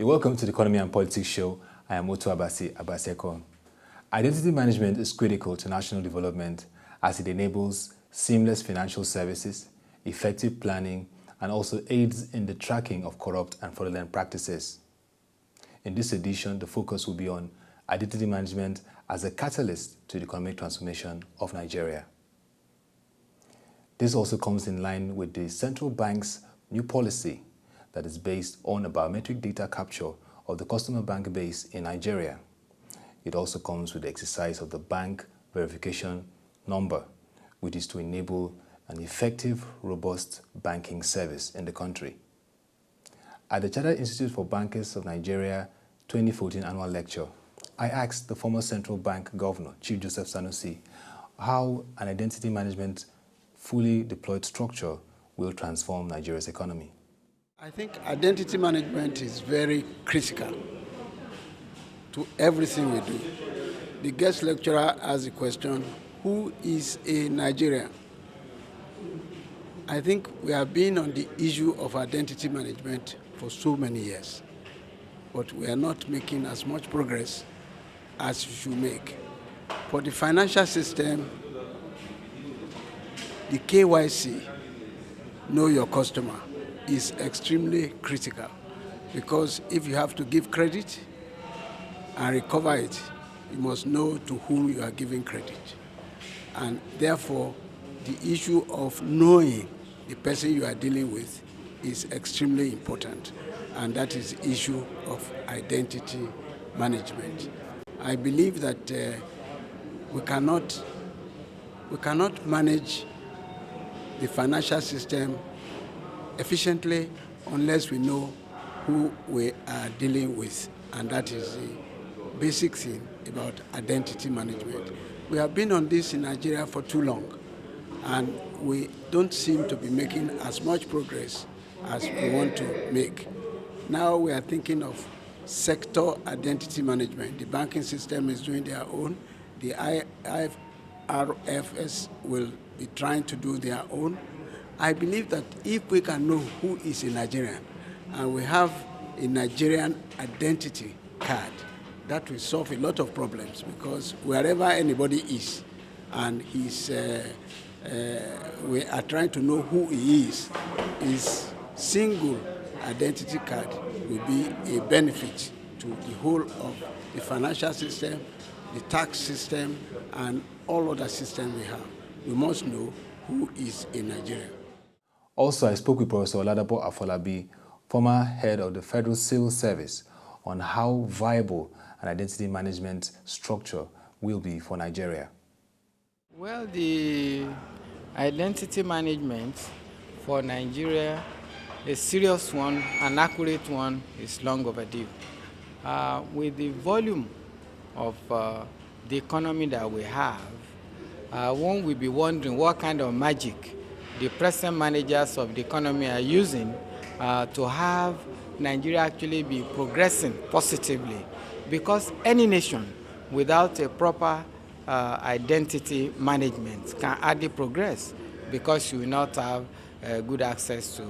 welcome to the Economy and Politics Show. I am Ottoabasi Abasiekong. Identity management is critical to national development as it enables seamless financial services, effective planning, and also aids in the tracking of corrupt and fraudulent practices. In this edition, the focus will be on identity management as a catalyst to the economic transformation of Nigeria. This also comes in line with the central bank's new policy that is based on a biometric data capture of the customer bank base in Nigeria. It also comes with the exercise of the bank verification number, which is to enable an effective, robust banking service in the country. At the Chartered Institute for Bankers of Nigeria 2014 annual lecture, I asked the former central bank governor, Chief Joseph Sanusi, how an identity management fully deployed structure will transform Nigeria's economy. I think identity management is very critical to everything we do. The guest lecturer asked the question, who is a Nigerian? I think we have been on the issue of identity management for so many years, but we are not making as much progress as we should make. For the financial system, the KYC, know your customer, is extremely critical, because if you have to give credit and recover it, you must know to whom you are giving credit. And therefore, the issue of knowing the person you are dealing with is extremely important, and that is the issue of identity management. I believe that we cannot manage the financial system efficiently unless we know who we are dealing with, and that is the basic thing about identity management. We have been on this in Nigeria for too long, and we don't seem to be making as much progress as we want to make. Now we are thinking of sector identity management. The banking system is doing their own. The IFRS will be trying to do their own. I believe that if we can know who is a Nigerian and we have a Nigerian identity card, that will solve a lot of problems, because wherever anybody is and we are trying to know who he is, his single identity card will be a benefit to the whole of the financial system, the tax system, and all other systems we have. We must know who is a Nigerian. Also, I spoke with Professor Oladapo Afolabi, former head of the Federal Civil Service, on how viable an identity management structure will be for Nigeria. Well, the identity management for Nigeria, a serious one, an accurate one, is long overdue. With the volume of the economy that we have, one will be wondering what kind of magic the present managers of the economy are using to have Nigeria actually be progressing positively. Because any nation without a proper identity management can hardly progress, because you will not have good access to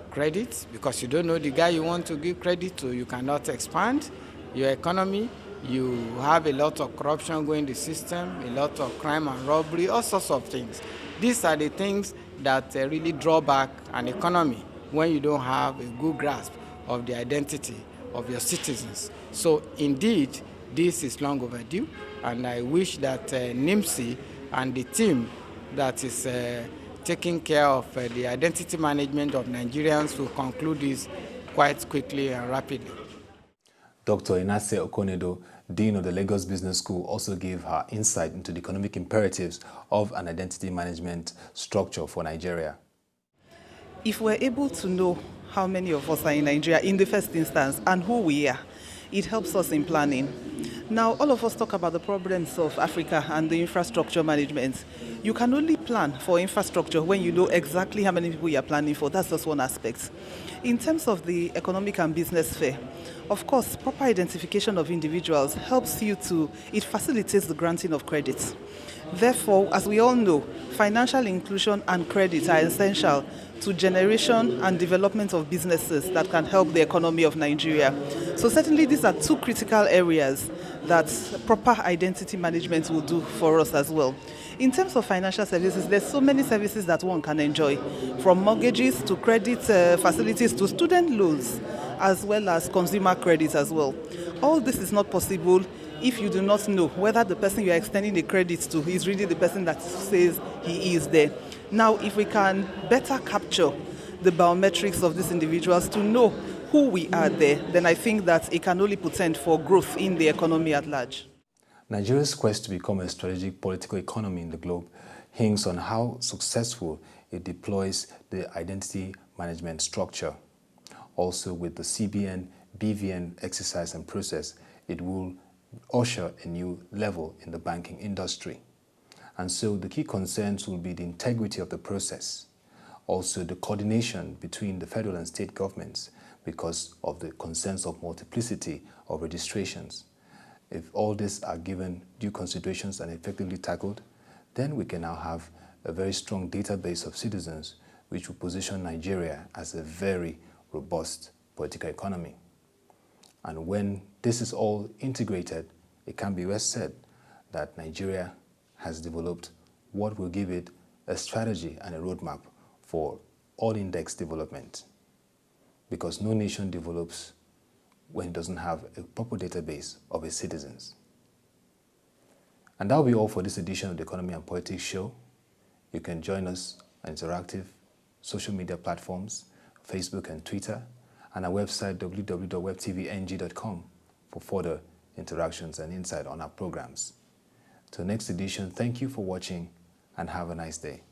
credit, because you don't know the guy you want to give credit to. You cannot expand your economy. You have a lot of corruption going in the system, a lot of crime and robbery, all sorts of things. These are the things that really draw back an economy when you don't have a good grasp of the identity of your citizens. So indeed, this is long overdue, and I wish that NIMSI and the team that is taking care of the identity management of Nigerians will conclude this quite quickly and rapidly. Dr Enase Okonedo, Dean of the Lagos Business School, also gave her insight into the economic imperatives of an identity management structure for Nigeria. If we're able to know how many of us are in Nigeria in the first instance and who we are, it helps us in planning. Now, all of us talk about the problems of Africa and the infrastructure management. You can only plan for infrastructure when you know exactly how many people you're planning for. That's just one aspect. In terms of the economic and business sphere, of course, proper identification of individuals helps you it facilitates the granting of credits. Therefore, as we all know, financial inclusion and credit are essential to generation and development of businesses that can help the economy of Nigeria. So certainly these are two critical areas that proper identity management will do for us as well. In terms of financial services, there's so many services that one can enjoy, from mortgages to credit facilities to student loans, as well as consumer credit as well. All this is not possible if you do not know whether the person you are extending the credit to is really the person that says he is there. Now, if we can better capture the biometrics of these individuals to know who we are there, then I think that it can only portend for growth in the economy at large. Nigeria's quest to become a strategic political economy in the globe hinges on how successful it deploys the identity management structure. Also, with the CBN BVN exercise and process, it will usher a new level in the banking industry. And so the key concerns will be the integrity of the process, also the coordination between the federal and state governments because of the concerns of multiplicity of registrations. If all these are given due considerations and effectively tackled, then we can now have a very strong database of citizens which will position Nigeria as a very robust political economy. And when this is all integrated, it can be best said that Nigeria has developed what will give it a strategy and a roadmap for all index development. Because no nation develops when it doesn't have a proper database of its citizens. And that will be all for this edition of the Economy and Politics Show. You can join us on interactive social media platforms, Facebook and Twitter, and our website www.webtvng.com for further interactions and insight on our programs. Till next edition, thank you for watching and have a nice day.